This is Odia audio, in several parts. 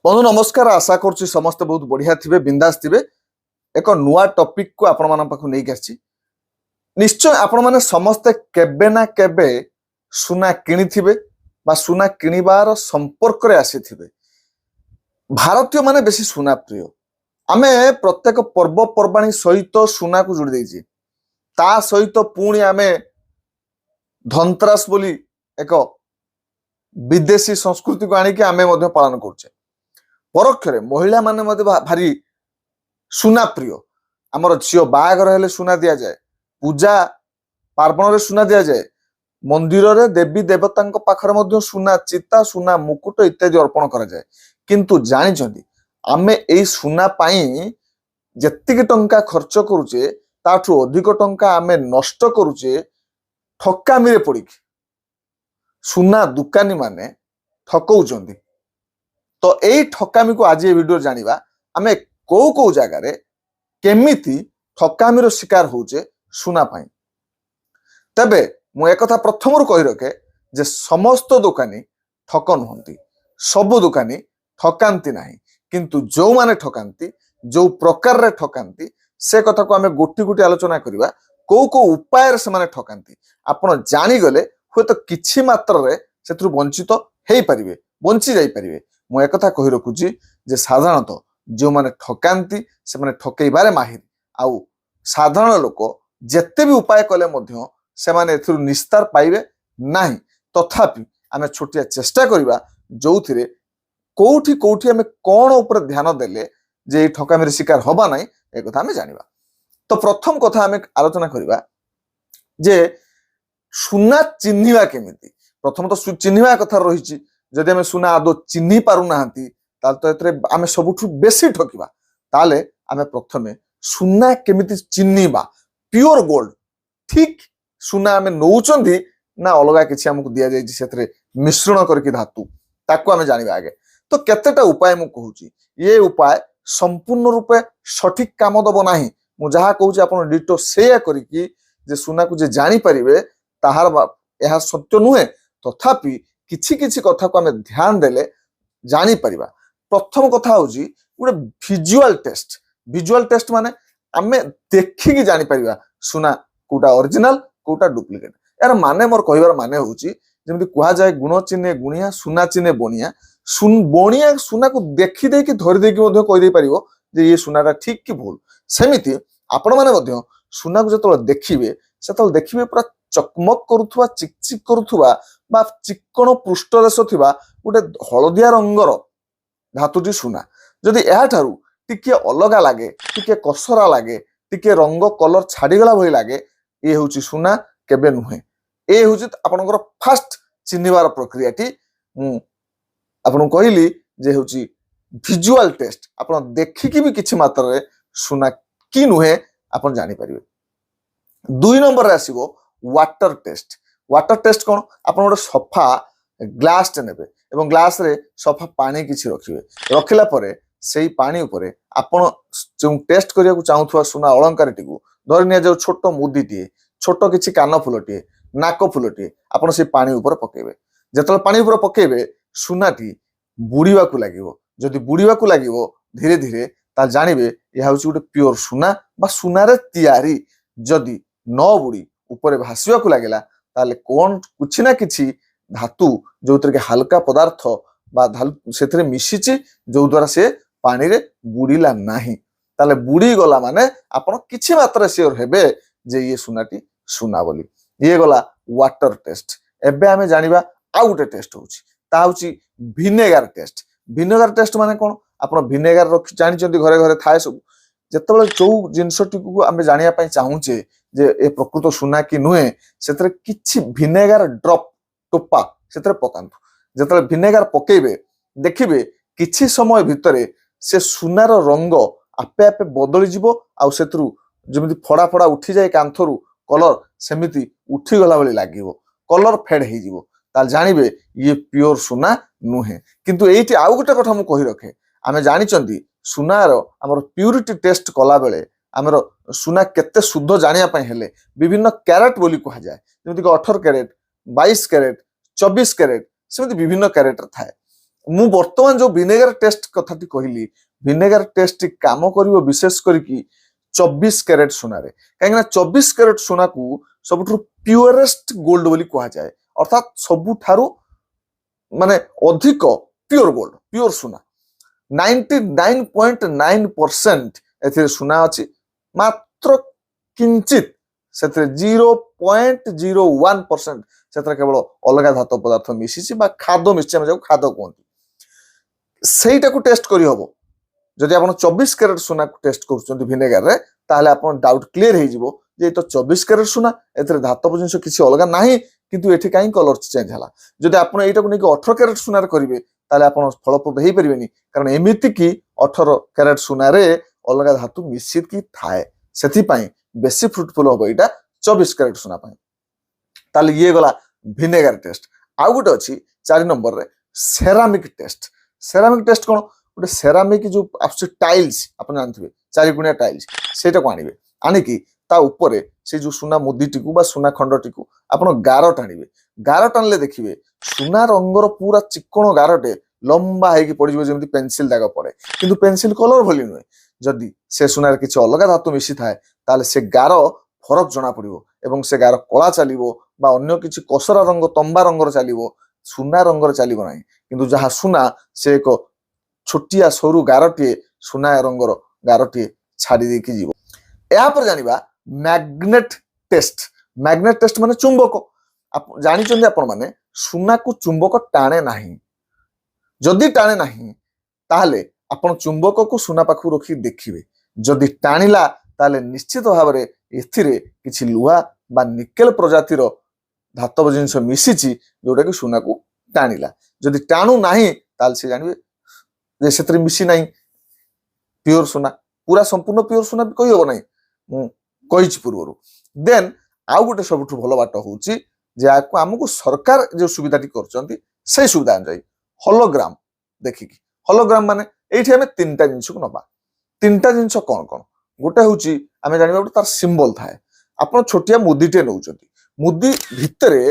बंधु नमस्कार। आशा करुच्ची समस्ते बहुत बढ़िया थे, बिंदास थे। एक नुआ टॉपिक को आपण मान पाखु नहीं आसी। निश्चय आपण माने समस्ते केबे ना केबे सुना किनिथिबे बा सुना किनिबार संपर्क रे आसीथिबे। भारतीय माने बेसी सुना प्रिय। आमे प्रत्येक पर्वपर्वाणी सहित सुना को जोड़ी देइछि। ता सहित पुणी आमे धनत्रास बोली एक विदेशी संस्कृति को आनिके आमे मध्य पालन करछे। परोक्षरे महिला माने मध्य भारी सुना प्रिय। आमर झियो बाहागर हेले सुना दिया जाए, पूजा पार्वण रे सुना दिया जाए, मंदिर रे देवी देवता पाखरे मध्य सुना चिता, सुना मुकुट इत्यादि अर्पण करा जाए। किंतु जानि जंदी आमे एई सुना पाई जेतिक टंका खर्च करूचे ताठू अधिक टंका आमे नष्ट करूचे ठकामी रे पड़िक। सुना दुकानी माने ठकौचंदी। तो एई ठकामी को आज ये वीडियो जानिबा आमे को को जगह रे केमिति ठकामी रो शिकार होचे सुना पाई। तबे मु एक कथा प्रथम रु कहि रखे जे समस्त दुकानी ठक नहंती, सब दुकानी ठकांती नाही। किंतु जो माने ठकांती, जो प्रकार रे ठकांती से कथा को आमे गोटी गोटी आलोचना करिबा। को उपाय से माने ठकांती आपण जानी गले हो तो किछि मात्र रे सेत्रु वंचित हेई परिबे, बंची जाई परिबे। मु एक कथा कहि रखुची जे साधारणतः जो माने ठकांती से माने ठकैबारे माहिर। आउ साधारण लोक जेते भी उपाय कले मध्य से माने एथुरु निस्तार पाइबे नाही। तथापि आमे छोटिया चेष्टा करिबा जोथिरे कोठी कोठी आमे कोन ऊपर ध्यान देले जे ठकामी रे शिकार होबा नाही ए कथा आमे जानिबा। तो प्रथम कथा आमे आलोचना करिबा जे सुना चिन्हिबा केमिति। प्रथम तो चिन्हिबा कथा रहिछि। जदि आमे सुना आदो चिन्हि पारु नाहंती ताल तो एतरे आमे सबुठु बेसी ठकिबा। ताले आमे प्रथमे सुना केमिति चिन्हिबा, प्योर गोल्ड ठीक सुना आमे नौचंदी ना अलगा किछि हमकु दिया जाय सेतरे मिश्रण करके धातु ताको आमे जानिबा आगे। तो केतेटा उपाय मु कहूची, ये उपाय संपूर्ण रूपे सठिक काम दबो नाही। मु जहा कहूची आपण डिटो सेया करिकि जे सुना को जे जानि परिबे ताहार यह सत्य नुहे। तथापि किछि किछि कथा को आमे ध्यान देले जानि परिबा। प्रथम कथा होची गोटे विजुअल टेस्ट। विजुअल टेस्ट माने आमे देखिकी जानि परिबा सुना कोटा ओरिजिनल कोटा डुप्लिकेट। यार माने मोर कहिबार माने होची जेमति कुहा जाय गुण चिन्हे गुणिया, सुना चिन्हे बनिया। बनिया सुना को देखि देकी धरि देकी मध्य कहि दे परिबो जे ये सुनाटा ठीक कि भूल। सेमिति आपण माने मध्य सुना को जतल देखिबे सेतल देखिबे पूरा चकमक करूथुवा, चिकचिक करूथुवा बा चिक्कण पृष्ठदेश थिबा गोटे हलदिया रंगर धातुटी सुना। जदि एहा ठारू टिके अलगा लागे, टिके कसरा लागे, टिके रंग कलर छाड़ीगला भई लागे, ये होची सुना केबे नुहे। ए होची आपनकर फास्ट चिन्हिबार प्रक्रियाटी मु आपन कहली जे होची विजुअल टेस्ट। आपन देखिकी भी किछि मात्रा रे सुना कि नुहे आपन जानि परिबे। 2 नंबर रे आसीबो वाटर टेस्ट। वाटर टेस्ट कोन? आपन गोटे सफा ग्लास टे नेबे एवं ग्लास रे सफा पानी किछि रखिबे। रखिला परे सेई पानी उपरे आपन जो टेस्ट करिया को चाहुथुवा सुना अलंकारटी को धरि निया जो छोट मुदीटी, छोट किछि कान फुलटी, नाक फुलटी आपन से पानी ऊपर पकेबे। जतल पानी ऊपर पकेबे सुनाटी बुड़ीवा को लागिवो। जदि बुड़ीवा को लागिवो धीरे धीरे ता जानिबे यह होची गोटे प्योर सुना बा सुनारे तयारी। जदि न बुड़ी ऊपर भासीवा को लागेला ताले कोन कुछ ना किछि धातु जो तरह के हल्का पदार्थ बा सेथरे मिसिछि जो द्वारा से पानी रे बुड़ीला नाही। ताले बुड़ी गला माने आपण किछि मात्रा श्योर हेबे जे ये सुनाटी सुना बोली। ये गला वाटर टेस्ट। एबे आमे जानिबा आ गोटे टेस्ट होछि, ता होछि विनेगार टेस्ट। विनेगार टेस्ट माने कोन? आपण विनेगार रखि जानिचंती घरे घरे थाए सब। जेतेबेले जो जिनसटी को आमे जानिया पई चाहूचे जे ए प्रकृत सुना कि नुहे सेतरे किछि विनेगार ड्रॉप टोपा सेतरे पकांतु। जेतेबेले विनेगार पकेबे देखिबे किछि समय भितरे से सुनार रंग आपे आपे बदली जिवो। आ सेतरु जेमिति फड़ा फड़ा उठी जाय कांथरु कलर सेमिति उठी गला बली लागिवो, कलर फेड हे जिवो। ताल जानिबे ये प्योर सुना नुहे। किंतु एइटी आउ गोटे कथा मु कहि रखे। आमे जानिचंदी सुनार हमर प्यूरिटी टेस्ट कला बेले हमर सुना केते शुद्ध जानिया पई हेले विभिन्न कैरेट बोली कहा जाय। जेमिति 18 कैरेट, 22 कैरेट, 24 कैरेट सेमिति विभिन्न कैरेट थाए। ମୁଁ ବର୍ତ୍ତମାନ ଯୋଉ ଭିନେଗାର ଟେଷ୍ଟ କଥାଟି କହିଲି ଭିନେଗାର ଟେଷ୍ଟ କାମ କରିବ ବିଶେଷ କରିକି 24 କ୍ୟାରେଟ ସୁନାରେ କାହିଁକିନା 24 କ୍ୟାରେଟ ସୁନାକୁ ସବୁଠୁ ପ୍ୟୁରେଷ୍ଟ ଗୋଲ୍ଡ ବୋଲି କୁହାଯାଏ ଅର୍ଥାତ୍ ସବୁଠାରୁ ମାନେ ଅଧିକ ପ୍ୟୁର ଗୋଲ୍ଡ ପ୍ୟୁର ସୁନା 99.9% ଏଥିରେ ସୁନା ଅଛି ମାତ୍ର କିଞ୍ଚିତ ସେଥିରେ 0.01% ସେଥିରେ କେବଳ ଅଲଗା ଧାତୁ ପଦାର୍ଥ ମିଶିଛି ବା ଖାଦ ମିଶିଛି ଆମେ ଯାକୁ ଖାଦ କୁହନ୍ତି ସେଇଟାକୁ ଟେଷ୍ଟ କରିହବ ଯଦି ଆପଣ 24 କ୍ୟାରେଟ ସୁନାକୁ ଟେଷ୍ଟ କରୁଛନ୍ତି ଭିନେଗାରରେ ତାହେଲେ ଆପଣ ଡାଉଟ୍ କ୍ଲିୟର ହେଇଯିବ ଯେ ଏ ତ 24 କ୍ୟାରେଟ ସୁନା ଏଥିରେ ଧାତବ ଜିନିଷ କିଛି ଅଲଗା ନାହିଁ କିନ୍ତୁ ଏଠି କାହିଁ କଲର ଚେଞ୍ଜ ହେଲା ଯଦି ଆପଣ ଏଇଟାକୁ ନେଇକି 18 କ୍ୟାରେଟ ସୁନାରେ କରିବେ ତାହେଲେ ଆପଣ ଫଳପ୍ରଦ ହେଇପାରିବେନି କାରଣ ଏମିତି କି 18 କ୍ୟାରେଟ ସୁନାରେ ଅଲଗା ଧାତୁ ମିଶିକି ଥାଏ ସେଥିପାଇଁ ବେଶୀ ଫ୍ରୁଟଫୁଲ ହବ ଏଇଟା 24 କ୍ୟାରେଟ ସୁନା ପାଇଁ ତାହେଲେ ଇଏ ଗଲା ଭିନେଗାର ଟେଷ୍ଟ ଆଉ ଗୋଟେ ଅଛି 4 ନମ୍ବରରେ ସେରାମିକ ଟେଷ୍ଟ କଣ ଗୋଟେ ସେରାମିକ ଯୋଉ ଆସୁଛି ଟାଇଲ୍ସ ଆପଣ ଜାଣିଥିବେ 4 ଗୁଣିଆ ଟାଇଲ୍ସ ସେଇଟାକୁ ଆଣିବେ ଆଣିକି ତା ଉପରେ ସେ ଯୋଉ ସୁନା ମୁଦିଟିକୁ ବା ସୁନା ଖଣ୍ଡଟିକୁ ଆପଣ ଗାର ଟାଣିବେ ଗାର ଟାଣିଲେ ଦେଖିବେ ସୁନା ରଙ୍ଗର ପୁରା ଚିକଣ ଗାରଟେ ଲମ୍ବା ହେଇକି ପଡିଯିବ ଯେମିତି ପେନସିଲ ଦାଗ ପଡେ କିନ୍ତୁ ପେନସିଲ କଲର ଭଳି ନୁହେଁ ଯଦି ସେ ସୁନାରେ କିଛି ଅଲଗା ଧାତୁ ମିଶିଥାଏ ତାହେଲେ ସେ ଗାର ଫରକ ଜଣା ପଡିବ ଏବଂ ସେ ଗାର କଳା ଚାଲିବ ବା ଅନ୍ୟ କିଛି କସରା ରଙ୍ଗ ତମ୍ବା ରଙ୍ଗର ଚାଲିବ ସୁନା ରଙ୍ଗର ଚାଲିବ ନାହିଁ କିନ୍ତୁ ଯାହା ସୁନା ସେ ଏକ ଛୋଟିଆ ସରୁ ଗାରଟିଏ ସୁନା ରଙ୍ଗର ଗାରଟିଏ ଛାଡି ଦେଇକି ଯିବ ଏହାପରେ ଜାଣିବା ମ୍ୟାଗ୍ନେଟ ଟେଷ୍ଟ ମାନେ ଚୁମ୍ବକ ଜାଣିଛନ୍ତି ଆପଣ ମାନେ ସୁନାକୁ ଚୁମ୍ବକ ଟାଣେ ନାହିଁ ଯଦି ଟାଣେ ନାହିଁ ତାହେଲେ ଆପଣ ଚୁମ୍ବକକୁ ସୁନା ପାଖକୁ ରଖି ଦେଖିବେ ଯଦି ଟାଣିଲା ତାହେଲେ ନିଶ୍ଚିତ ଭାବରେ ଏଥିରେ କିଛି ଲୁହା ବା ନିକେଲ ପ୍ରଜାତିର ଧାତବ ଜିନିଷ ମିଶିଛି ଯୋଉଟା କି ସୁନାକୁ ଟାଣିଲା ଯଦି ଟାଣୁ ନାହିଁ ତାହେଲେ ସେ ଜାଣିବେ ଯେ ସେଥିରେ ମିଶି ନାହିଁ ପିଓର ସୁନା ପୁରା ସମ୍ପୂର୍ଣ୍ଣ ପିଓର ସୁନା ବି କହିହବ ନାହିଁ ମୁଁ କହିଛି ପୂର୍ବରୁ ଦେନ୍ ଆଉ ଗୋଟେ ସବୁଠୁ ଭଲ ବାଟ ହଉଛି ଯାହାକୁ ଆମକୁ ସରକାର ଯୋଉ ସୁବିଧାଟି କରୁଛନ୍ତି ସେଇ ସୁବିଧା ଅନୁଯାୟୀ ହଲୋଗ୍ରାମ ଦେଖିକି ହଲୋଗ୍ରାମ ମାନେ ଏଇଠି ଆମେ 3ଟା ଜିନିଷକୁ ନବା 3ଟା ଜିନିଷ କଣ କଣ ଗୋଟେ ହଉଛି ଆମେ ଜାଣିବା ଗୋଟେ ତାର ସିମ୍ବଲ ଥାଏ ଆପଣ ଛୋଟିଆ ମୁଦିଟେ ନେଉଛନ୍ତି ମୁଦି ଭିତରେ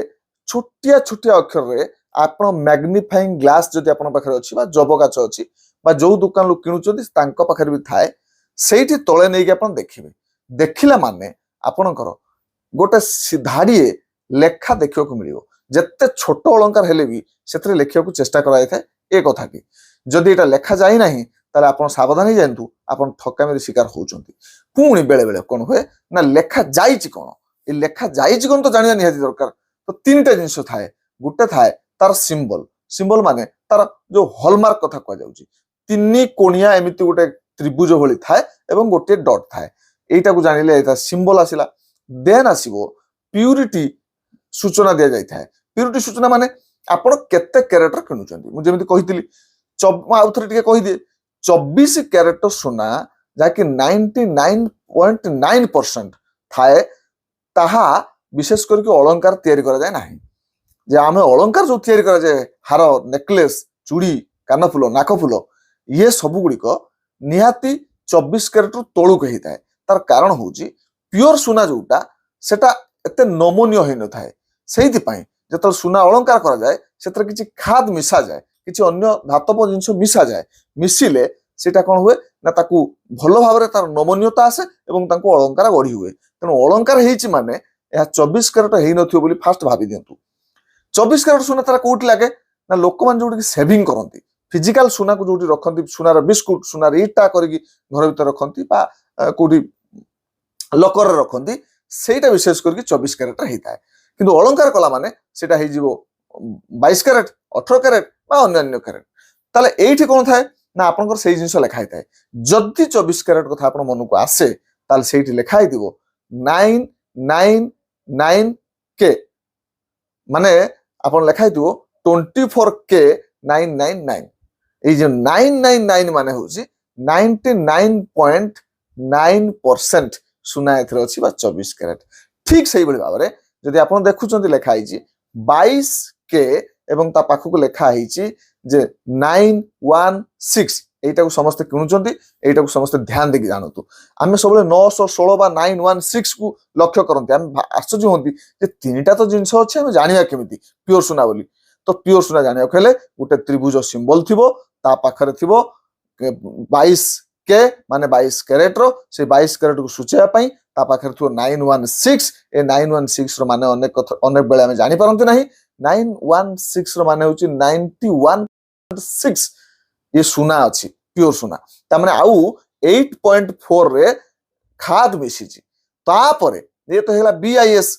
ଛୋଟିଆ ଅକ୍ଷରରେ ଆପଣ ମ୍ୟାଗ୍ନିଫାଇଂ ଗ୍ଲାସ ଯଦି ଆପଣଙ୍କ ପାଖରେ ଅଛି ବା ଜବକାଚ ଅଛି ବା ଯୋଉ ଦୋକାନରୁ କିଣୁଛନ୍ତି ତାଙ୍କ ପାଖରେ ବି ଥାଏ ସେଇଠି ତଳେ ନେଇକି ଆପଣ ଦେଖିବେ ଦେଖିଲା ମାନେ ଆପଣଙ୍କର ଗୋଟେ ଧାଡ଼ିଏ ଲେଖା ଦେଖିବାକୁ ମିଳିବ ଯେତେ ଛୋଟ ଅଳଙ୍କାର ହେଲେ ବି ସେଥିରେ ଲେଖିବାକୁ ଚେଷ୍ଟା କରାଯାଇଥାଏ ଏ କଥାଟି ଯଦି ଏଇଟା ଲେଖା ଯାଇନାହିଁ ତାହେଲେ ଆପଣ ସାବଧାନ ହେଇଯାଆନ୍ତୁ ଆପଣ ଠକାମିର ଶିକାର ହଉଛନ୍ତି ପୁଣି ବେଳେ ବେଳେ କଣ ହୁଏ ନା ଲେଖା ଯାଇଛି କଣ ଏ ଲେଖା ଯାଇଛି କଣ ତ ଜାଣିବା ନିହାତି ଦରକାର ତ 3ଟା ଜିନିଷ ଥାଏ ଗୋଟେ ଥାଏ ତାର ସିମ୍ବଲ ମାନେ ତାର ଯୋଉ ହଲମାର୍କ କଥା କୁହାଯାଉଛି 3 କୋଣିଆ ଏମିତି ଗୋଟେ ତ୍ରିଭୁଜ ଭଳି ଥାଏ ଏବଂ ଗୋଟିଏ ଡଟ୍ ଥାଏ এইটাକୁ ଜାଣିଲେ ଏଟା ସିମ୍ବଲ ଆସିଲା ଦେନ୍ ଆସିବ ପ୍ୟୁରିଟି ସୂଚନା ଦିଆଯାଇଥାଏ ପ୍ୟୁରିଟି ସୂଚନା ମାନେ ଆପଣ କେତେ କ୍ୟାରେଟର କିଣୁଛନ୍ତି ମୁଁ ଯେମିତି କହିଥିଲି ଆଉ ଥରେ ଟିକେ କହିଦିଏ 24 କ୍ୟାରେଟ ସୁନା ଯାହାକି 99.9% ଥାଏ ତାହା ବିଶେଷ କରିକି ଅଳଙ୍କାର ତିଆରି କରାଯାଏ ନାହିଁ ଯେ ଆମେ ଅଳଙ୍କାର ଯୋଉ ତିଆରି କରାଯାଏ ହାର ନେକଲେସ ଚୁଡ଼ି କାନଫୁଲ ନାକଫୁଲ ଇଏ ସବୁ ଗୁଡ଼ିକ ନିହାତି 24 କ୍ୟାରେଟରୁ ତଳୁକୁ ହେଇଥାଏ ତାର କାରଣ ହଉଛି ପିଓର ସୁନା ଯୋଉଟା ସେଟା ଏତେ ନମନୀୟ ହେଇନଥାଏ ସେଇଥିପାଇଁ ଯେତେବେଳେ ସୁନା ଅଳଙ୍କାର କରାଯାଏ ସେଥିରେ କିଛି ଖାଦ ମିଶାଯାଏ କିଛି ଅନ୍ୟ ଧାତବ ଜିନିଷ ମିଶାଯାଏ ମିଶିଲେ ସେଟା କଣ ହୁଏ ନା ତାକୁ ଭଲ ଭାବରେ ତାର ନମନୀୟତା ଆସେ ଏବଂ ତାଙ୍କୁ ଅଳଙ୍କାର ଗଢି ହୁଏ ତେଣୁ ଅଳଙ୍କାର ହେଇଛି ମାନେ ଏହା 24 କ୍ୟାରେଟ ହେଇନଥିବ ବୋଲି ଫାଷ୍ଟ ଭାବି ଦିଅନ୍ତୁ 24 କ୍ୟାରେଟ ସୁନା ତାର କୋଉଠି ଲାଗେ ନା ଲୋକମାନେ ଯୋଉଠି ସେଭିଂ କରନ୍ତି ଫିଜିକାଲ ସୁନାକୁ ଯୋଉଠି ରଖନ୍ତି ସୁନାର ବିସ୍କୁଟ ସୁନାର ଇଟା କରିକି ଘର ଭିତରେ ରଖନ୍ତି ବା କୋଉଠି ଲକରରେ ରଖନ୍ତି ସେଇଟା ବିଶେଷ କରିକି 24 କ୍ୟାରେଟ ହେଇଥାଏ କିନ୍ତୁ ଅଳଙ୍କାର କଲା ମାନେ ସେଇଟା ହେଇଯିବ 22 କ୍ୟାରେଟ 18 କ୍ୟାରେଟ ବା ଅନ୍ୟାନ୍ୟ କ୍ୟାରେଟ ତାହେଲେ ଏଇଠି କଣ ଥାଏ ନା ଆପଣଙ୍କର ସେଇ ଜିନିଷ ଲେଖା ହେଇଥାଏ ଯଦି 24 କ୍ୟାରେଟ କଥା ଆପଣ ମନକୁ ଆସେ ତାହେଲେ ସେଇଠି ଲେଖା ହେଇଥିବ 999K ମାନେ ଆପଣ ଲେଖା ହେଇଥିବ 24K999 ଏଇ ଯୋଉ 999 ମାନେ ହଉଛି 99.9% ସୁନା ଏଥିରେ ଅଛି ବା 24 କ୍ୟାରେଟ ଠିକ ସେଇଭଳି ଭାବରେ ଯଦି ଆପଣ ଦେଖୁଛନ୍ତି ଲେଖା ହେଇଛି 22K ଏବଂ ତା ପାଖକୁ ଲେଖା ହେଇଛି ଯେ 916 এইটাକୁ ସମସ୍ତେ କିଣୁଛନ୍ତି এইଟାକୁ ସମସ୍ତେ ଧ୍ୟାନ ଦେଇକି ଜାଣନ୍ତୁ ଆମେ ସବୁବେଳେ 916 ବା 916 କୁ ଲକ୍ଷ୍ୟ କରନ୍ତି ଆମେ ଆଶ୍ଚର୍ଯ୍ୟ ହୁଅନ୍ତି ଯେ 3ଟା ତ ଜିନିଷ ଅଛି ଆମେ ଜାଣିବା କେମିତି ପିଓର ସୁନା ବୋଲି ତ तो प्योर सुना जाने हेले गोटे त्रिभुज सिंबल थिबो ता पाखरे थिबो 22 के माने 22 कैरेट रो से 22 कैरेट को सूचेया पई ता पाखरे थिबो 916 ए 916 रो माने अनेक बेले हम जानि परंती नाही 916 रो माने होची 91.6 ये सुना अछि प्योर सुना ता माने आउ 8.4 रे खाद मिसिची तापरे ये तो हेला बीआईएस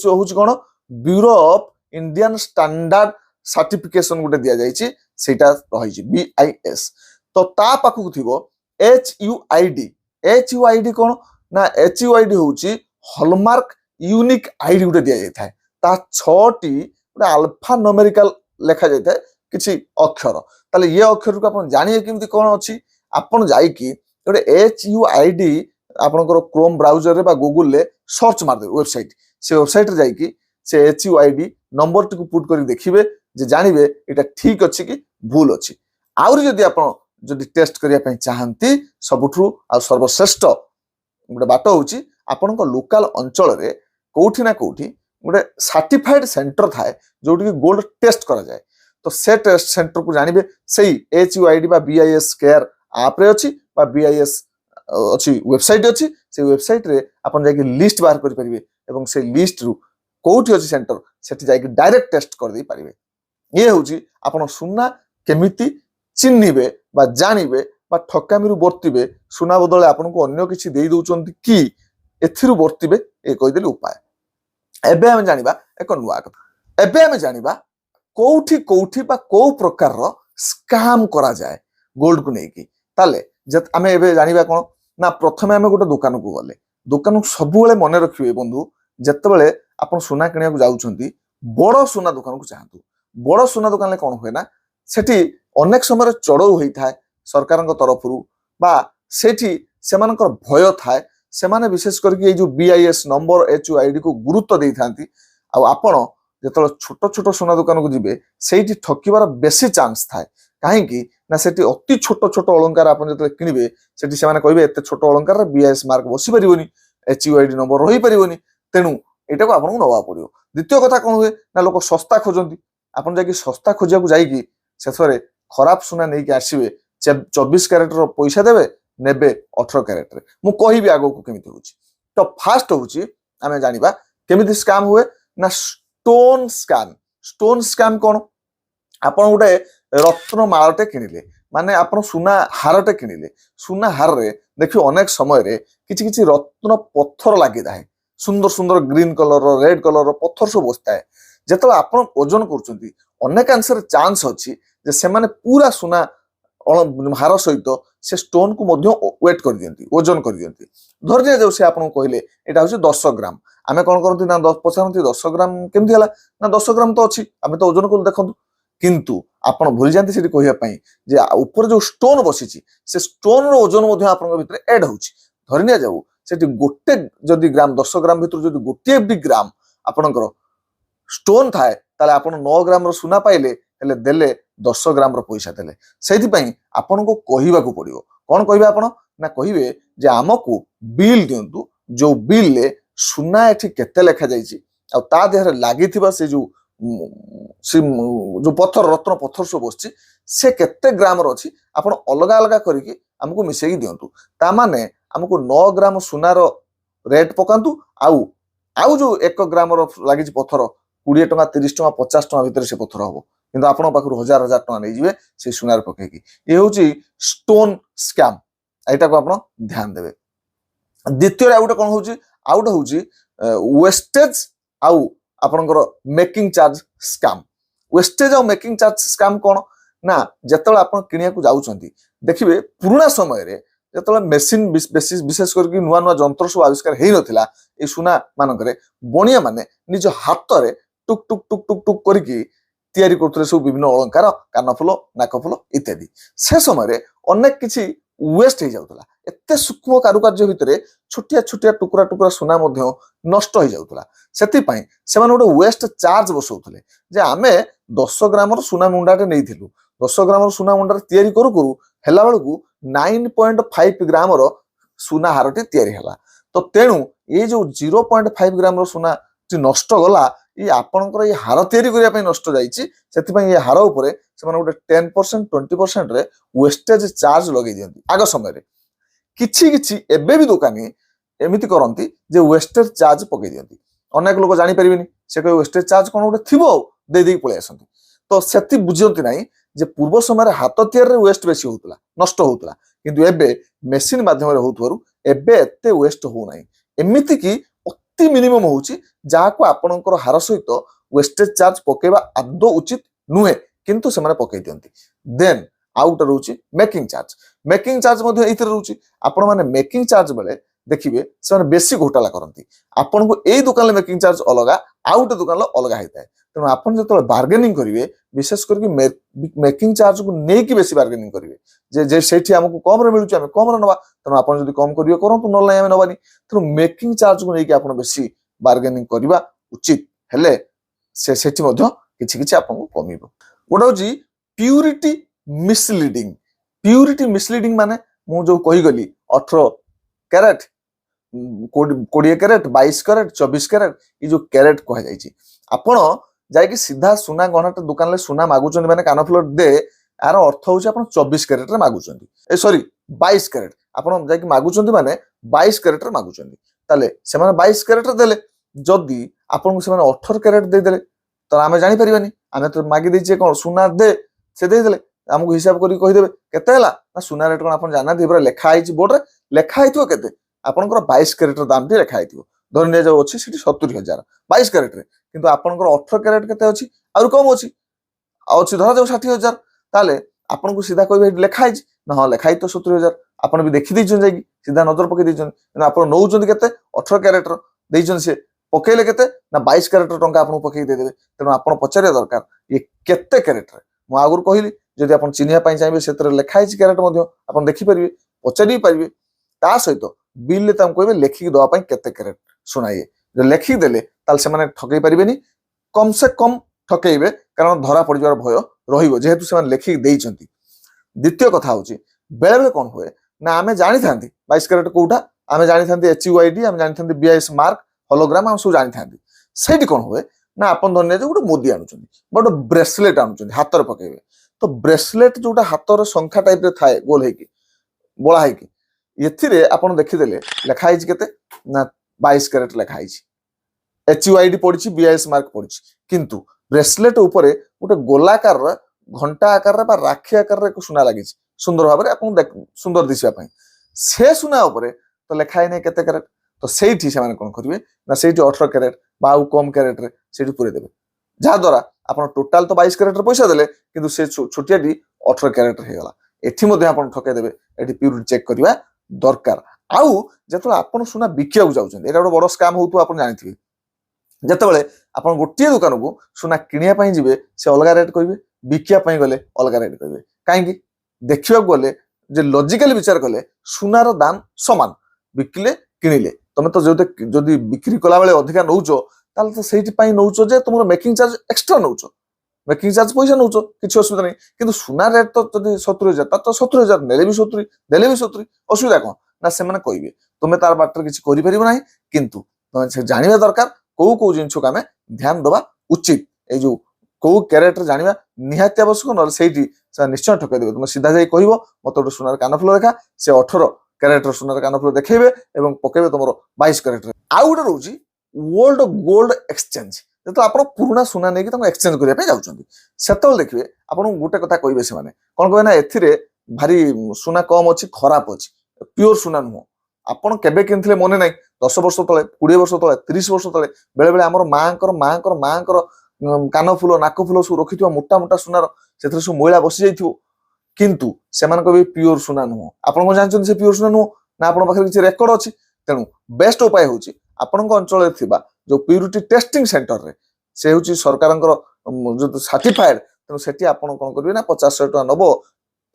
होची कोन bureau of Indian standard certification गोटे दिया जाइछि सेटा रहिछि बीआईएस तो ता पाखु थिबो एचयूआईडी कोन ना एचयूआईडी होची हॉलमार्क यूनिक आईडी गोटे दिया जाय थाए ता 6टी गोटे अल्फा न्यूमेरिकल लिखा जाय थाए किछि अक्षर ताले ये अक्षर को आपण जानिए किमति कोन अछि आपण जाई कि गोटे एचयूआईडी आपनकर क्रोम ब्राउजर रे बा गूगल रे सर्च मार दे वेबसाइट से वेबसाइट रे जाई कि से एचयूआईडी नंबर टी को पुट करी देखिबे जे जानिबे एटा ठीक अछि कि भूल अछि आउरी जदि आपण जदि टेस्ट करिया पई चाहंती सबुठु आ सर्वश्रेष्ठ गोटे बाट होची आपनक लोकल अंचल रे कोठी ना कोठी गोटे सर्टिफाइड सेंटर थाए जोटी कि गोल्ड टेस्ट करा जाए तो से टेस्ट सेंटर को जानिबे सेही एचयूआईडी बा बीआईएस केयर ऐप रे अछि बा बीआईएस अछि वेबसाइट अछि से वेबसाइट रे आपण जाय कि लिस्ट बाहर करि परिबे एवं से लिस्ट रु कोठी अछि सेंटर सेठी जाय कि डायरेक्ट टेस्ट कर दै परिबे ये होची आपण सुना केमिति चिन्हिबे बा जानिबे बा ठकामीरु वर्तिबे सुना बदले आपन को अन्य किछि देई दउचंती कि एथिरु वर्तिबे ए कहि देली उपाय एबे हम जानिबा एक नुवा कथा एबे हम जानिबा कोठी कोठी बा को प्रकार रो स्कैम करा जाए गोल्ड को नेकी ताले जत आमे एबे जानिबा कोन ना प्रथमे आमे गोटे दुकान को गले दुकान को सब बेले मन रखिबे बंधु जतबेले आपण सुना किनिया को जाउचंती बड़ सुना दुकान को चाहतु बड़ सुना दुकान ले कोन होय ना सेठी अनेक समय चढ़ऊ होता है सरकार तरफ बा सेठी सेमानकर भय थाए सेमाने विशेष करके जो बीआईएस नंबर एचयूआईडी को गुरुत्व दे थांती आपण जेतल छोट छोट सुना दुकान को जिबे सेठी ठकिबार बेसी चांस थाए काहेकि ना सेठी अति छोट छोट अलंकार आपण जेतल किनिबे सेठी सेमाने कहबे एते छोट अलंकार रे बीआईएस मार्क बसी परिबोनी एचयूआईडी नंबर रही परिबोनी तेनु एटा को आपण नवा पड़ियो द्वितीय कथा कोन हुए ना लोक सस्ता खोजंती आपण जाकी सस्ता खोजिया को जाईकी सेथरे खराब सुना नहीं कि आसवे 24 कैरेट रो पैसा देबे नेबे 18 कैरेट रे मु कहिबी आगो को केमिति होची तो फास्ट होची आमे जानिबा केमिति स्कैम हुए ना स्टोन स्कैम कोन आपण गोटे रत्न मालटे किनिले माने आपण सुना हारटे किनिले सुना हार रे देखियो अनेक समय रे किछि किछि रत्न पत्थर लागि दाए सुंदर सुंदर ग्रीन कलर रो रेड कलर रो पत्थर सब बसता है जेतला आपण ओजन करचंती अनेक आंसर चांस अछि जे से माने पूरा सुना हार सहित से स्टोन को मध्य वेट कर दियंती ओजन कर दियंती धर जे से आपण कहले एटा होछि 10 ग्राम आमे कोन करंती ना 10 पचारंती 10 ग्राम केमथि हला ना 10 ग्राम तो अछि आमे तो ओजन को देखंतु किंतु आपण भूल जानती सेठी कहिया पई जे ऊपर जो स्टोन बसिछि से स्टोन रो ओजन मध्य आपण भितर ऐड होछि धरनिया जाऊ सेठी गोटे जदी ग्राम 10 ग्राम भितर जदी गोटे भी ग्राम आपणकर स्टोन थाए ताले आपण 9 ग्राम रो सुना पाइले हेले देले 10 ग्राम रो पैसा देले सेति पई आपण को कहिबा को पड़ियो कोन कहिबा आपण ना कहिबे जे हमकु बिल दियंतु जो बिल ले सुना एठी केते लेखा जाईची आ ता देहरे लागिथिबा से जो पत्थर रत्न पत्थर सब बसची से केते ग्राम रो अछि आपण अलगा अलगा करिकि हमकु मिसेई दियंतु ता माने हमकु 9 ग्राम सुनार रेट पकांतु आउ जो 1 ग्राम रो लागिची पत्थर 20 टका 30 टका 50 टका भीतर से पत्थर हबो किंतु आपण पाखरु हजार हजार टका नै जिवे से सुनार पकेकी ए होची स्टोन स्कैम एटा को आपण ध्यान देबे द्वितीय आउट कोन होची आउट होची वेस्टेज आउ आपनकर मेकिंग चार्ज स्कैम वेस्टेज और मेकिंग चार्ज स्कैम कोन ना जेतले आपण किनिया को जाउचंती देखिबे पुराना समय रे जेतले मेशिन विशेष करके नुआ नुआ जंत्र सब आविष्कार हेई नथिला ए सुना मानकरे बणिया माने निज हाथ रे टुक टुक टुक टुक टुक करके तैयारी करथले सब विभिन्न अलंकार कानफुल नाकफुल इत्यादि से समय रे अनेक किछि वेस्ट हे जाउतला एते सूक्ष्म कारुकार्य भितरे छोटिया छोटिया टुकरा टुकरा सुना मध्य नष्ट हो जाउतला सेति पई सेमान गोटे वेस्ट चार्ज बसौथले जे आमे 10 ग्राम रो सुना मुंडाटे नैथिलु 10 ग्राम रो सुना मुंडा तैयारी करू करू हेला बेलकु 9.5 ग्राम रो सुना हारटे तैयारी हला तो तेणु ये जो 0.5 ग्राम रो सुना नष्ट गला ଇ ଆପଣଙ୍କର ଏଇ ହାର ତିଆରି କରିବା ପାଇଁ ନଷ୍ଟ ଯାଇଛି ସେଥିପାଇଁ ଏ ହାର ଉପରେ ସେମାନେ ଗୋଟେ 10% 20% ରେ ୱେଷ୍ଟେଜ ଚାର୍ଜ ଲଗେଇ ଦିଅନ୍ତି ଆଗ ସମୟରେ। କିଛି କିଛି ଏବେ ବି ଦୋକାନୀ ଏମିତି କରନ୍ତି ଯେ ୱେଷ୍ଟେଜ ଚାର୍ଜ ପକେଇ ଦିଅନ୍ତି। ଅନେକ ଲୋକ ଜାଣିପାରିବେନି, ସେ କହିବେ ୱେଷ୍ଟେଜ ଚାର୍ଜ କଣ ଗୋଟେ ଥିବ ଆଉ ଦେଇଦେଇକି ପଳେଇ ଆସନ୍ତି। ତ ସେଠି ବୁଝନ୍ତି ନାହିଁ ଯେ ପୂର୍ବ ସମୟରେ ହାତ ତିଆରିରେ ୱେଷ୍ଟ ବେଶୀ ହଉଥିଲା, ନଷ୍ଟ ହଉଥିଲା, କିନ୍ତୁ ଏବେ ମେସିନ ମାଧ୍ୟମରେ ହଉଥିବାରୁ ଏବେ ଏତେ ୱେଷ୍ଟ ହଉନାହିଁ। ଏମିତି କି ଅତି ମିନିମମ୍ ହଉଛି ଯାହାକୁ ଆପଣଙ୍କର ହାର ସହିତ ୱେଷ୍ଟେଜ ଚାର୍ଜ ପକେଇବା ଆଦୌ ଉଚିତ ନୁହେଁ, କିନ୍ତୁ ସେମାନେ ପକେଇ ଦିଅନ୍ତି। ଦେନ୍ ଆଉ ଗୋଟେ ରହୁଛି ମେକିଂ ଚାର୍ଜ। ମେକିଂ ଚାର୍ଜ ମଧ୍ୟ ଏଇଥିରେ ରହୁଛି। ଆପଣମାନେ ମେକିଂ ଚାର୍ଜ ବେଳେ ଦେଖିବେ ସେମାନେ ବେଶୀ ଘୋଟାଲା କରନ୍ତି। ଆପଣଙ୍କୁ ଏଇ ଦୋକାନରେ ମେକିଂ ଚାର୍ଜ ଅଲଗା, ଆଉ ଗୋଟେ ଦୋକାନରେ ଅଲଗା ହେଇଥାଏ। ତେଣୁ ଆପଣ ଯେତେବେଳେ ବାର୍ଗେନିଂ କରିବେ ବିଶେଷ କରିକି ମେକିଂ ଚାର୍ଜକୁ ନେଇକି ବେଶୀ ବାର୍ଗେନିଂ କରିବେ ଯେ ସେଇଠି ଆମକୁ କମରେ ମିଳୁଛି ଆମେ କମରେ ନେବା, ତେଣୁ ଆପଣ ଯଦି କମ କରିବେ କରନ୍ତୁ, ନହେଲେ ନାହିଁ ଆମେ ନେବାନି। ତେଣୁ ମେକିଂ ଚାର୍ଜକୁ ନେଇକି ଆପଣ ବେଶୀ ବାର୍ଗେନିଂ କରିବା ଉଚିତ, ହେଲେ ସେଠି ମଧ୍ୟ କିଛି କିଛି ଆପଣଙ୍କୁ କମିବ। ଗୋଟେ ହଉଛି ପ୍ୟୁରିଟି ମିସଲିଡିଂ। ପ୍ୟୁରିଟି ମିସଲିଡିଂ ମାନେ ମୁଁ ଯୋଉ କହିଗଲି 18 କ୍ୟାରେଟ 20 କ୍ୟାରେଟ 22 କ୍ୟାରେଟ 24 କ୍ୟାରେଟ ଏଇ ଯୋଉ କ୍ୟାରେଟ କୁହାଯାଇଛି, ଆପଣ ଯାଇକି ସିଧା ସୁନା ଗହଣା ଦୋକାନରେ ସୁନା ମାଗୁଛନ୍ତି ମାନେ କାନଫୁଲ ଦେ, ଆର ଅର୍ଥ ହଉଛି ଆପଣ 24 କ୍ୟାରେଟରେ ମାଗୁଛନ୍ତି, ସରି 22 କ୍ୟାରେଟ ଆପଣ ଯାଇକି ମାଗୁଛନ୍ତି ମାନେ 22 କ୍ୟାରେଟରେ ମାଗୁଛନ୍ତି। ତାହେଲେ ସେମାନେ 22 କ୍ୟାରେଟରେ ଦେଲେ, ଯଦି ଆପଣଙ୍କୁ ସେମାନେ 18 କ୍ୟାରେଟ ଦେଇଦେଲେ ତ ଆମେ ଜାଣିପାରିବାନି, ଆମେ ତ ମାଗି ଦେଇଛେ କଣ ସୁନା ଦେ, ସେ ଦେଇଦେଲେ ଆମକୁ ହିସାବ କରିକି କହିଦେବେ କେତେ ହେଲା ନା ସୁନା ରେଟ୍ କଣ ଆପଣ ଜାଣିନାହାନ୍ତି, ପୁରା ଲେଖା ହେଇଛି ବୋର୍ଡରେ, ଲେଖା ହେଇଥିବ କେତେ ଆପଣଙ୍କର 22 କ୍ୟାରେଟର ଦାମଟି ଲେଖା ହେଇଥିବ। ଧରି ନିଆଯାଉ ଅଛି ସେଠି 70,000 22 କ୍ୟାରେଟରେ, କିନ୍ତୁ ଆପଣଙ୍କର 18 କ୍ୟାରେଟ କେତେ ଅଛି, ଆହୁରି କମ ଅଛି, ଅଛି ଧରାଯାଉ 60,000। ତାହେଲେ ଆପଣଙ୍କୁ ସିଧା କହିବେ ଏଠି ଲେଖା ହେଇଛି ନା, ହଁ ଲେଖା ହେଇଛି ତ 70,000, ଆପଣ ବି ଦେଖିଦେଇଛନ୍ତି ଯାଇକି ସିଧା ନଜର ପକେଇ ଦେଇଛନ୍ତି, କିନ୍ତୁ ଆପଣ ନଉଛନ୍ତି କେତେ 18 କ୍ୟାରେଟର ଦେଇଛନ୍ତି, ସେ ପକେଇଲେ କେତେ ନା 22 କ୍ୟାରେଟର ଟଙ୍କା ଆପଣଙ୍କୁ ପକେଇ ଦେଇଦେବେ। ତେଣୁ ଆପଣ ପଚାରିବା ଦରକାର ଇଏ କେତେ କ୍ୟାରେଟରେ। ମୁଁ ଆଗରୁ କହିଲି ଯଦି ଆପଣ ଚିହ୍ନିବା ପାଇଁ ଚାହିଁବେ ସେଥିରେ ଲେଖା ହେଇଛି କ୍ୟାରେଟ ମଧ୍ୟ ଆପଣ ଦେଖିପାରିବେ, ପଚାରି ପାରିବେ। ତା ସହିତ ବିଲରେ ତାଙ୍କୁ କହିବେ ଲେଖିକି ଦେବା ପାଇଁ କେତେ କ୍ୟାରେଟ ସୁନା ଇଏ, ଲେଖିକି ଦେଲେ ତାହେଲେ ସେମାନେ ଠକେଇ ପାରିବେନି, କମ ସେ କମ ଠକେଇବେ, କାରଣ ଧରା ପଡିଯିବାର ଭୟ ରହିବ ଯେହେତୁ ସେମାନେ ଲେଖିକି ଦେଇଛନ୍ତି। ଦ୍ୱିତୀୟ କଥା ହଉଛି ବେଳେବେଳେ କଣ ହୁଏ ନା ଆମେ ଜାଣିଥାନ୍ତି 22 କ୍ୟାରେଟ କୋଉଟା, ଆମେ ଜାଣିଥାନ୍ତି HUID, ଆମେ ଜାଣିଥାନ୍ତି BIS ମାର୍କ ହଲୋଗ୍ରାମ, ଆମେ ସବୁ ଜାଣିଥାନ୍ତି। ସେଇଠି କଣ ହୁଏ ନା ଆପଣ ଧରି ନିଆଯାଉ ଗୋଟେ ମୁଦି ଆଣୁଛନ୍ତି ବା ଗୋଟେ ବ୍ରେସଲେଟ ଆଣୁଛନ୍ତି ହାତରେ ପକେଇବେ, ତ ବ୍ରେସଲେଟ ଯୋଉଟା ହାତର ଶଙ୍ଖା ଟାଇପରେ ଥାଏ ଗୋଲ ହେଇକି ବଳା ହେଇକି, ଏଥିରେ ଆପଣ ଦେଖିଦେଲେ ଲେଖା ହେଇଛି କେତେ ନା 22 କ୍ୟାରେଟ ଲେଖା ହେଇଛି, HUID ପଡିଛି, BIS ମାର୍କ ପଡିଛି, କିନ୍ତୁ ବ୍ରେସଲେଟ ଉପରେ ଗୋଟେ ଗୋଲାକାରର ଘଣ୍ଟା ଆକାରରେ ବା ରାକ୍ଷୀ ଆକାରରେ ଏକ ସୁନା ଲାଗିଛି ସୁନ୍ଦର ଭାବରେ ଆପଣଙ୍କୁ ସୁନ୍ଦର ଦିଶିବା ପାଇଁ, ସେ ସୁନା ଉପରେ ତ ଲେଖା ହେଇନାହିଁ କେତେ କ୍ୟାରେଟ। ତ ସେଇଠି ସେମାନେ କଣ କରିବେ ନା ସେଇଠି 18 କ୍ୟାରେଟ ବା ଆଉ କମ କ୍ୟାରେଟରେ ସେଇଠି ପୁରେଇ ଦେବେ, ଯାହାଦ୍ୱାରା ଆପଣ ଟୋଟାଲ ତ 22 କ୍ୟାରେଟର ପଇସା ଦେଲେ, କିନ୍ତୁ ସେ ଛୋଟିଆଟି 18 କ୍ୟାରେଟର ହେଇଗଲା। ଏଠି ମଧ୍ୟ ଆପଣ ଠକେଇ ଦେବେ, ଏଠି ପ୍ୟୁରିଟି ଚେକ୍ କରିବା ଦରକାର। ଆଉ ଯେତେବେଳେ ଆପଣ ସୁନା ବିକିବାକୁ ଯାଉଛନ୍ତି, ଏଇଟା ଗୋଟେ ବଡ ସ୍କାମ ହଉଥିବ ଆପଣ ଜାଣିଥିବେ, ଯେତେବେଳେ ଆପଣ ଗୋଟିଏ ଦୋକାନକୁ ସୁନା କିଣିବା ପାଇଁ ଯିବେ ସେ ଅଲଗା ରେଟ୍ କହିବେ, ବିକିବା ପାଇଁ ଗଲେ ଅଲଗା ରେଟ୍ କହିବେ। କାହିଁକି? ଦେଖିବାକୁ ଗଲେ ଯେ ଲଜିକାଲି ବିଚାର କଲେ ସୁନାର ଦାମ ସମାନ, ବିକିଲେ କିଣିଲେ, ତମେ ତ ଯଦି ବିକ୍ରି କଲା ବେଳେ ଅଧିକା ନଉଛ ତାହେଲେ ତ ସେଇଥିପାଇଁ ନଉଛ ଯେ ତମର ମେକିଂ ଚାର୍ଜ ଏକ୍ସଟ୍ରା ନଉଛ, ମେକିଂ ଚାର୍ଜ ପଇସା ନଉଛ, କିଛି ଅସୁବିଧା ନାହିଁ। କିନ୍ତୁ ସୁନା ରେଟ୍ ତ ଯଦି 70,000 ତାର ତ 70,000 ନେଲେ ବି 70 ଦେଲେ ବି 70, ଅସୁବିଧା କଣ ନା ସେମାନେ କହିବେ, ତୁମେ ତାର ବାଟରେ କିଛି କରିପାରିବ ନାହିଁ, କିନ୍ତୁ ତମେ ସେ ଜାଣିବା ଦରକାର କୋଉ କୋଉ ଜିନିଷକୁ ଆମେ ଧ୍ୟାନ ଦେବା ଉଚିତ। ଏଇ ଯୋଉ କୋଉ କ୍ୟାରେଟରେ ଜାଣିବା ନିହାତି ଆବଶ୍ୟକ, ନହେଲେ ସେଇଠି ସେ ନିଶ୍ଚୟ ଠକେଇ ଦେବେ। ତୁମେ ସିଧା ଯାଇ କହିବ ମତେ ଗୋଟେ ସୁନାର କାନଫୁଲ ଦେଖା, ସେ 18 କ୍ୟାରେଟର ସୁନାର କାନଫୁଲ ଦେଖେଇବେ ଏବଂ ପକେଇବେ ତମର 22 କ୍ୟାରେଟରେ। ଆଉ ଗୋଟେ ରହୁଛି ଓଲ୍ଡ ଗୋଲ୍ଡ ଏକ୍ସଚେଞ୍ଜ। ଯେତେବେଳେ ଆପଣ ପୁରୁଣା ସୁନା ନେଇକି ତାଙ୍କୁ ଏକ୍ସଚେଞ୍ଜ କରିବା ପାଇଁ ଯାଉଛନ୍ତି, ସେତେବେଳେ ଦେଖିବେ ଆପଣଙ୍କୁ ଗୋଟେ କଥା କହିବେ, ସେମାନେ କଣ କହିବେ ନା ଏଥିରେ ଭାରି ସୁନା କମ ଅଛି, ଖରାପ ଅଛି, ପିଓର ସୁନା ନୁହଁ। ଆପଣ କେବେ କିଣିଥିଲେ ମନେ ନାହିଁ, 10 ବର୍ଷ ତଳେ, 20 ବର୍ଷ ତଳେ, 30 ବର୍ଷ ତଳେ, ବେଳେବେଳେ ଆମର ମାଙ୍କର କାନ ଫୁଲ ନାକ ଫୁଲ ସବୁ ରଖିଥିବା ମୋଟା ମୋଟା ସୁନାର, ସେଥିରେ ସବୁ ମଇଳା ବସି ଯାଇଥିବ, କିନ୍ତୁ ସେମାନେ କହିବେ ପିଓର ସୁନା ନୁହଁ। ଆପଣ କଣ ଜାଣିଛନ୍ତି ସେ ପିଓର ସୁନା ନୁହଁ ନା ଆପଣଙ୍କ ପାଖରେ କିଛି ରେକର୍ଡ ଅଛି? ତେଣୁ ବେଷ୍ଟ ଉପାୟ ହଉଛି ଆପଣଙ୍କ ଅଞ୍ଚଳରେ ଥିବା ଯୋଉ ପ୍ୟୁରିଟି ଟେଷ୍ଟିଂ ସେଣ୍ଟରରେ, ସେ ହଉଛି ସରକାରଙ୍କର ଯୋଉ ସାର୍ଟିଫାଏଡ, ତେଣୁ ସେଠି ଆପଣ କଣ କରିବେ ନା 50-100 ଟଙ୍କା ନବ,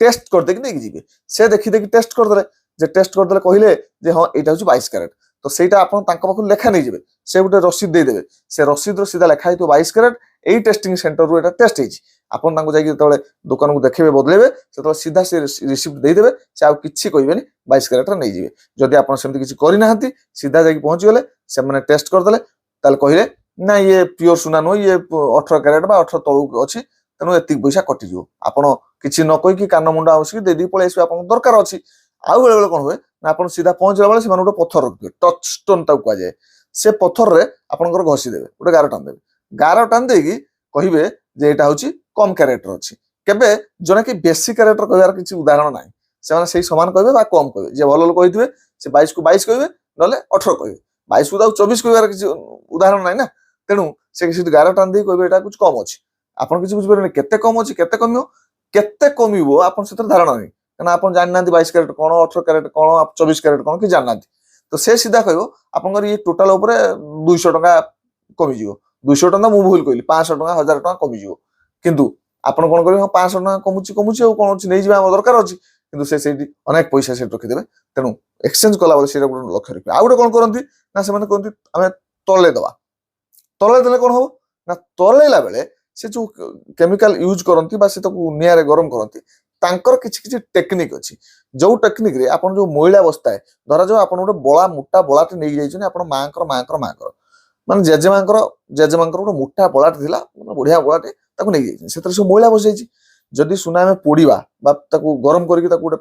ଟେଷ୍ଟ କରିଦେଇକି ନେଇକି ଯିବେ। ସେ ଦେଖିଦେଇକି ଟେଷ୍ଟ କରିଦେଲେ, ଯେ ଟେଷ୍ଟ କରିଦେଲେ କହିଲେ ଯେ ହଁ ଏଇଟା ହଉଛି 22 କ୍ୟାରେଟ, ତ ସେଇଟା ଆପଣ ତାଙ୍କ ପାଖରୁ ଲେଖା ନେଇଯିବେ, ସେ ଗୋଟେ ରସିଦ ଦେଇଦେବେ, ସେ ରସିଦର ସିଧା ଲେଖା ହେଇଥିବ 22 କ୍ୟାରେଟ, ଏଇ ଟେଷ୍ଟିଂ ସେଣ୍ଟରରୁ ଏଟା ଟେଷ୍ଟ ହେଇଛି। ଆପଣ ତାଙ୍କୁ ଯାଇକି ଯେତେବେଳେ ଦୋକାନକୁ ଦେଖେଇବେ ବଦଲେଇବେ, ସେତେବେଳେ ସିଧା ସେ ରିସିପ୍ଟ ଦେଇଦେବେ, ସେ ଆଉ କିଛି କହିବେନି, 22 କ୍ୟାରେଟରେ ନେଇଯିବେ। ଯଦି ଆପଣ ସେମିତି କିଛି କରିନାହାନ୍ତି, ସିଧା ଯାଇକି ପହଞ୍ଚିଗଲେ, ସେମାନେ ଟେଷ୍ଟ କରିଦେଲେ, ତାହେଲେ କହିଲେ ना ये प्योर सुना नुह ये 18 कैरेट बा 18 तलू अच्छी तेणु एतिक पैसा कटिଯିବ ଆପଣ କିଛି ନ କହିକି କାନ ମୁଣ୍ଡ ଆଉସିକି ଦେଇଦେଇ ପଳେଇ ଆସିବେ ଆପଣଙ୍କୁ ଦରକାର ଅଛି। ଆଉ ବେଳେ ବେଳେ କଣ ହୁଏ ନା ଆପଣ ସିଧା ପହଞ୍ଚିଲା ବେଳେ ସେମାନେ ଗୋଟେ ପଥର ରଖିଥିବେ ଟଚ୍ ଷ୍ଟୋନ୍ ତାକୁ କୁହାଯାଏ। ସେ ପଥରରେ ଆପଣଙ୍କର ଘଷି ଦେବେ ଗୋଟେ ଗାର ଟାଣି ଦେବେ ଗାର ଟାଣି ଦେଇକି କହିବେ ଯେ ଏଇଟା ହଉଛି କମ କ୍ୟାରେକ୍ଟର ଅଛି। କେବେ ଜଣେ କି ବେଶୀ କ୍ୟାରେକ୍ଟର କହିବାର କିଛି ଉଦାହରଣ ନାହିଁ। ସେମାନେ ସେଇ ସମାନ କହିବେ ବା କମ କହିବେ। ଯିଏ ଭଲ ଲୋକ ହେଇଥିବେ ସେ 22 କୁ 22 କହିବେ ନହେଲେ 18 କହିବେ। 22 କୁ 24 କହିବାର କିଛି ଉଦାହରଣ ନାହିଁ ନା। ତେଣୁ ସେ ସେଠି ଗାର ଟାଣି ଦେଇ କହିବେ ଏଇଟା କିଛି କମ ଅଛି। ଆପଣ କିଛି ବୁଝିପାରିବେନି କେତେ କମ ଅଛି କେତେ କମିବ କେତେ କମିବ ଆପଣ ସେଥିରେ ଧାରଣା ନାହିଁ କାରଣ ଆପଣ ଜାଣିନାହାନ୍ତି 22 କ୍ୟାରେଟ କଣ 18 କ୍ୟାରେଟ କଣ 24 କ୍ୟାରେଟ କଣ କି ଜାଣିନାହାନ୍ତି। ତ ସେ ସିଧା କହିବ ଆପଣଙ୍କର ଇଏ ଟୋଟାଲ ଉପରେ 200 ଟଙ୍କା କମିଯିବ। 200 ଟଙ୍କା ମୁଁ ଭୁଲ କହିଲି 500 ଟଙ୍କା 1000 ଟଙ୍କା କମିଯିବ। କିନ୍ତୁ ଆପଣ କଣ କରିବେ 500 ଟଙ୍କା କମୁଛି ଆଉ କଣ ଅଛି ନେଇଯିବା ଆମର ଦରକାର ଅଛି। କିନ୍ତୁ ସେ ସେଇଠି ଅନେକ ପଇସା ସେଠି ରଖିଦେବେ। ତେଣୁ ଏକ୍ସଚେଞ୍ଜ କଲାବେଳେ ସେଇଟା ଗୋଟେ ଲକ୍ଷ୍ୟ ରଖିବେ। ଆଉ ଗୋଟେ କଣ କରନ୍ତି ନା ସେମାନେ କହନ୍ତି ଆମେ ତଳେ ଦେବା। ତଳେ ଦେଲେ କଣ ହବ ନା ତଳେଇଲା ବେଳେ ସେ ଯୋଉ କେମିକାଲ ୟୁଜ କରନ୍ତି ବା ସେ ତାକୁ ନିଆଁରେ ଗରମ କରନ୍ତି ତାଙ୍କର କିଛି କିଛି ଟେକ୍ନିକ ଅଛି। ଯୋଉ ଟେକ୍ନିକରେ ଆପଣ ଯୋଉ ମଇଳା ବସ୍ତାଏ ଧରାଯାଉ ଆପଣ ଗୋଟେ ବଳା ମୋଟା ବଳାଟେ ନେଇକି ଯାଇଛନ୍ତି ଆପଣ ମାଙ୍କର ମାନେ ଜେଜେମାଙ୍କର ଗୋଟେ ମୋଟା ବଳାଟେ ଥିଲା ବଢିଆ ବଳାଟେ ତାକୁ ନେଇକି ଯାଇଛନ୍ତି ସେଥିରେ ସବୁ ମଇଳା ବସିଯାଇଛି। ଯଦି ସୁନା ଆମେ ପୋଡିବା ବା ତାକୁ ଗରମ କରିକି ତାକୁ ଗୋଟେ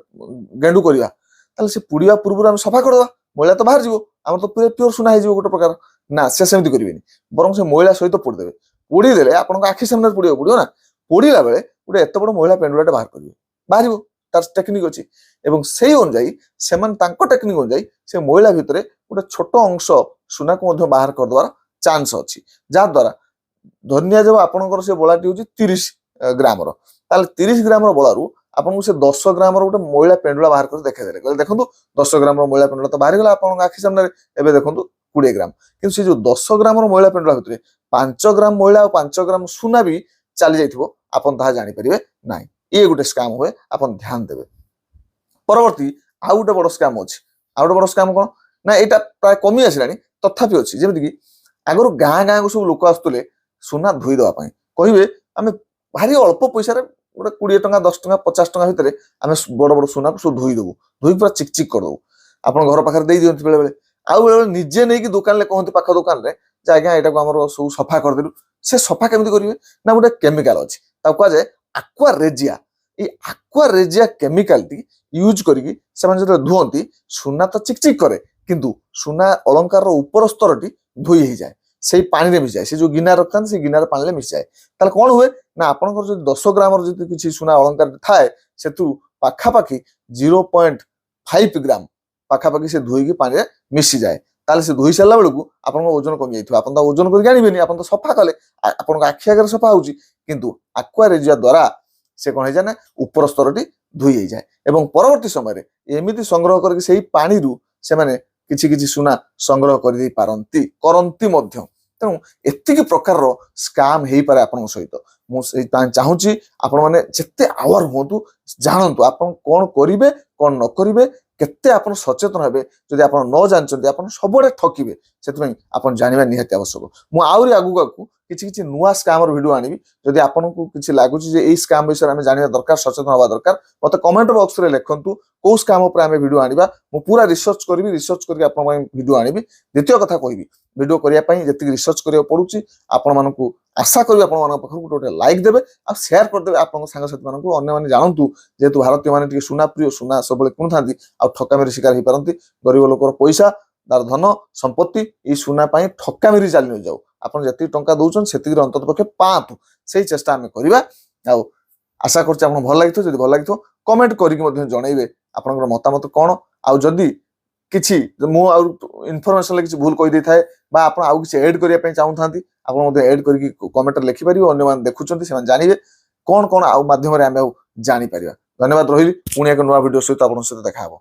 ଗେଣ୍ଡୁ କରିବା ତାହେଲେ ସେ ପୋଡିବା ପୂର୍ବରୁ ଆମେ ସଫା କରିଦେବା ମଇଳା ତ ବାହାରିଯିବ ଆମର ତ ପୁରା ପିଓର ସୁନା ହେଇଯିବ ଗୋଟେ ପ୍ରକାର। ନା ସେ ସେମିତି କରିବେନି ବରଂ ସେ ମଇଳା ସହିତ ପୋଡିଦେବେ। ପୋଡିଦେଲେ ଆପଣଙ୍କ ଆଖି ସାମ୍ନାରେ ପୋଡିବାକୁ ପଡିବ ନା। ପୋଡିଲା ବେଳେ ଗୋଟେ ଏତେ ବଡ ମଇଳା ପେଣ୍ଡୁଳାଟେ ବାହାର କରିବେ ବାହାରିବ ତାର ଟେକ୍ନିକ ଅଛି। ଏବଂ ସେଇ ଅନୁଯାୟୀ ସେମାନେ ତାଙ୍କ ଟେକ୍ନିକ ଅନୁଯାୟୀ ସେ ମଇଳା ଭିତରେ ଗୋଟେ ଛୋଟ ଅଂଶ ସୁନାକୁ ମଧ୍ୟ ବାହାର କରିଦେବାର ଚାନ୍ସ ଅଛି। ଯାହାଦ୍ୱାରା ଧରି ନିଆଯାଉ ଆପଣଙ୍କର ସେ ବଳାଟି ହଉଛି 30 ଗ୍ରାମର ତାହେଲେ 30 ଗ୍ରାମର ବଳାରୁ ଆପଣଙ୍କୁ ସେ 10 ଗ୍ରାମର ଗୋଟେ ମଇଳା ପେଣ୍ଡୁଳା ବାହାର କରି ଦେଖେଇଦେଲେ କହିଲେ ଦେଖନ୍ତୁ 10 ଗ୍ରାମର ମଇଳା ପେଣ୍ଡୁଳା ତ ବାହାରିଗଲା ଆପଣଙ୍କ ଆଖି ସାମ୍ନାରେ। ଏବେ ଦେଖନ୍ତୁ 20 ଗ୍ରାମ କିନ୍ତୁ ସେ ଯୋଉ 10 ଗ୍ରାମର ମଇଳା ପେଣ୍ଡୁଳା ଭିତରେ 5 ଗ୍ରାମ ମଇଳା ଆଉ 5 ଗ୍ରାମ ସୁନା ବି ଚାଲି ଯାଇଥିବ ଆପଣ ତାହା ଜାଣିପାରିବେ ନାହିଁ। ଇଏ ଗୋଟେ ସ୍କାମ ହୁଏ ଆପଣ ଧ୍ୟାନ ଦେବେ। ପରବର୍ତ୍ତୀ ଆଉ ଗୋଟେ ବଡ ସ୍କାମ ଅଛି। ଆଉ ଗୋଟେ ବଡ ସ୍କାମ କଣ ନା ଏଇଟା ପ୍ରାୟ କମି ଆସିଲାଣି ତଥାପି ଅଛି। ଯେମିତିକି ଆଗରୁ ଗାଁକୁ ସବୁ ଲୋକ ଆସୁଥିଲେ ସୁନା ଧୋଇଦବା ପାଇଁ କହିବେ ଆମେ ଭାରି ଅଳ୍ପ ପଇସାରେ ଗୋଟେ 20 ଟଙ୍କା 10 ଟଙ୍କା 50 ଟଙ୍କା ଭିତରେ ଆମେ ବଡ ବଡ ସୁନାକୁ ସବୁ ଧୋଇଦବୁ ଧୋଇ ପୁରା ଚିକ ଚିକ କରିଦବୁ। ଆପଣ ଘର ପାଖରେ ଦେଇ ଦିଅନ୍ତି ବେଳେବେଳେ ଆଉ ବେଳେବେଳେ ନିଜେ ନେଇକି ଦୋକାନରେ କହନ୍ତି ପାଖ ଦୋକାନରେ ଯେ ଆଜ୍ଞା ଏଇଟାକୁ ଆମର ସବୁ ସଫା କରିଦେଲୁ। ସେ ସଫା କେମିତି କରିବେ ନା ଗୋଟେ କେମିକାଲ ଅଛି ତାକୁ କୁହାଯାଏ ଆକ୍ୱା ରେଜିଆ। ଏଇ ଆକ୍ୱା ରେଜିଆ କେମିକାଲଟି ୟୁଜ କରିକି ସେମାନେ ଯେତେବେଳେ ଧୁଅନ୍ତି ସୁନା ତ ଚିକ ଚିକ କରେ କିନ୍ତୁ ସୁନା ଅଳଙ୍କାରର ଉପର ସ୍ତରଟି ଧୋଇ ହେଇଯାଏ ସେଇ ପାଣିରେ ମିଶିଯାଏ। ସେ ଯୋଉ ଗିନାରେ ରଖିଥାନ୍ତି ସେ ଗିନାର ପାଣିରେ ମିଶିଯାଏ। ତାହେଲେ କଣ ହୁଏ ନା ଆପଣଙ୍କର ଯଦି 10 ଗ୍ରାମର ଯଦି କିଛି ସୁନା ଅଳଙ୍କାର ଥାଏ ସେଥିରୁ ପାଖାପାଖି 0.5 ଗ୍ରାମ ପାଖାପାଖି ସେ ଧୋଇକି ପାଣିରେ ମିଶିଯାଏ। ତାହେଲେ ସେ ଧୋଇ ସାରିଲା ବେଳକୁ ଆପଣଙ୍କ ଓଜନ କମି ଯାଇଥିବ। ଆପଣ ତ ଓଜନ କରିକି ଆଣିବେନି ଆପଣ ତ ସଫା କଲେ ଆପଣଙ୍କ ଆଖି ଆଗରେ ସଫା ହଉଛି କିନ୍ତୁ ଆକ୍ୱା ରେଜିଆ ଦ୍ୱାରା ସେ କଣ ହେଇଯାଏ ନା ଉପର ସ୍ତରଟି ଧୋଇ ହେଇଯାଏ। ଏବଂ ପରବର୍ତ୍ତୀ ସମୟରେ ଏମିତି ସଂଗ୍ରହ କରିକି ସେଇ ପାଣିରୁ ସେମାନେ କିଛି କିଛି ସୁନା ସଂଗ୍ରହ କରିଦେଇ କରନ୍ତି ମଧ୍ୟ। ତେଣୁ ଏତିକି ପ୍ରକାରର ସ୍କାମ ହେଇପାରେ ଆପଣଙ୍କ ସହିତ। ମୁଁ ସେଇଥିପାଇଁ ଚାହୁଁଛି ଆପଣମାନେ ଯେତେ ଆୱାର ହୁଅନ୍ତୁ ଜାଣନ୍ତୁ ଆପଣ କଣ କରିବେ କଣ ନ କରିବେ କେତେ ଆପଣ ସଚେତନ ହେବେ। ଯଦି ଆପଣ ନ ଜାଣିଛନ୍ତି ଆପଣ ସବୁଆଡେ ଠକିବେ। ସେଥିପାଇଁ ଆପଣ ଜାଣିବା ନିହାତି ଆବଶ୍ୟକ। ମୁଁ ଆହୁରି ଆଗକୁ କିଛି କିଛି ନୂଆ ସ୍କାମର ଭିଡିଓ ଆଣିବି। ଯଦି ଆପଣଙ୍କୁ କିଛି ଲାଗୁଛି ଯେ ଏଇ ସ୍କାମ ବିଷୟରେ ଆମେ ଜାଣିବା ଦରକାର ସଚେତନ ହବା ଦରକାର ମତେ କମେଣ୍ଟ ବକ୍ସରେ ଲେଖନ୍ତୁ କୋଉ ସ୍କାମ ଉପରେ ଆମେ ଭିଡିଓ ଆଣିବା। ମୁଁ ପୁରା ରିସର୍ଚ୍ଚ କରିବି ରିସର୍ଚ୍ଚ କରିକି ଆପଣଙ୍କ ପାଇଁ ଭିଡିଓ ଆଣିବି। ଦ୍ୱିତୀୟ କଥା କହିବି ଭିଡିଓ କରିବା ପାଇଁ ଯେତିକି ରିସର୍ଚ୍ଚ କରିବାକୁ ପଡୁଛି ଆପଣମାନଙ୍କୁ ଆଶା କରିବି ଆପଣମାନଙ୍କ ପାଖରୁ ଗୋଟେ ଲାଇକ୍ ଦେବେ ଆଉ ସେୟାର କରିଦେବେ ଆପଣଙ୍କ ସାଙ୍ଗସାଥି ମାନଙ୍କୁ। ଅନ୍ୟମାନେ ଜାଣନ୍ତୁ ଯେହେତୁ ଭାରତୀୟ ମାନେ ଟିକେ ସୁନା ପ୍ରିୟ ସୁନା ସବୁବେଳେ କିଣୁଥାନ୍ତି ଆଉ ଠକାମିର ଶିକାର ହେଇପାରନ୍ତି। ଗରିବ ଲୋକର ପଇସା ତାର ଧନ ସମ୍ପତ୍ତି ଏଇ ସୁନା ପାଇଁ ଠକାମିରେ ଚାଲି ନଯାଉ। ଆପଣ ଯେତିକି ଟଙ୍କା ଦଉଛନ୍ତି ସେତିକିରେ ଅନ୍ତତ ପକ୍ଷେ ପାଆନ୍ତୁ ସେଇ ଚେଷ୍ଟା ଆମେ କରିବା। ଆଉ ଆଶା କରୁଛି ଆପଣଙ୍କୁ ଭଲ ଲାଗିଥିବ। ଯଦି ଭଲ ଲାଗିଥିବ କମେଣ୍ଟ କରିକି ମଧ୍ୟ ଜଣେଇବେ ଆପଣଙ୍କର ମତାମତ କଣ। ଆଉ ଯଦି କିଛି ମୁଁ ଆଉ ଇନଫର୍ମେସନରେ କିଛି ଭୁଲ କହିଦେଇଥାଏ ବା ଆପଣ ଆଉ କିଛି ଏଡ୍ କରିବା ପାଇଁ ଚାହୁଁଥାନ୍ତି ଆପଣ ମଧ୍ୟ ଏଡ୍ କରିକି କମେଣ୍ଟରେ ଲେଖିପାରିବେ। ଅନ୍ୟମାନେ ଦେଖୁଛନ୍ତି ସେମାନେ ଜାଣିବେ କଣ କଣ ଆଉ ମାଧ୍ୟମରେ ଆମେ ଆଉ ଜାଣିପାରିବା। ଧନ୍ୟବାଦ ରହିଲି। ପୁଣି ଏକ ନୂଆ ଭିଡିଓ ସହିତ ଆପଣଙ୍କ ସହିତ ଦେଖା ହବ।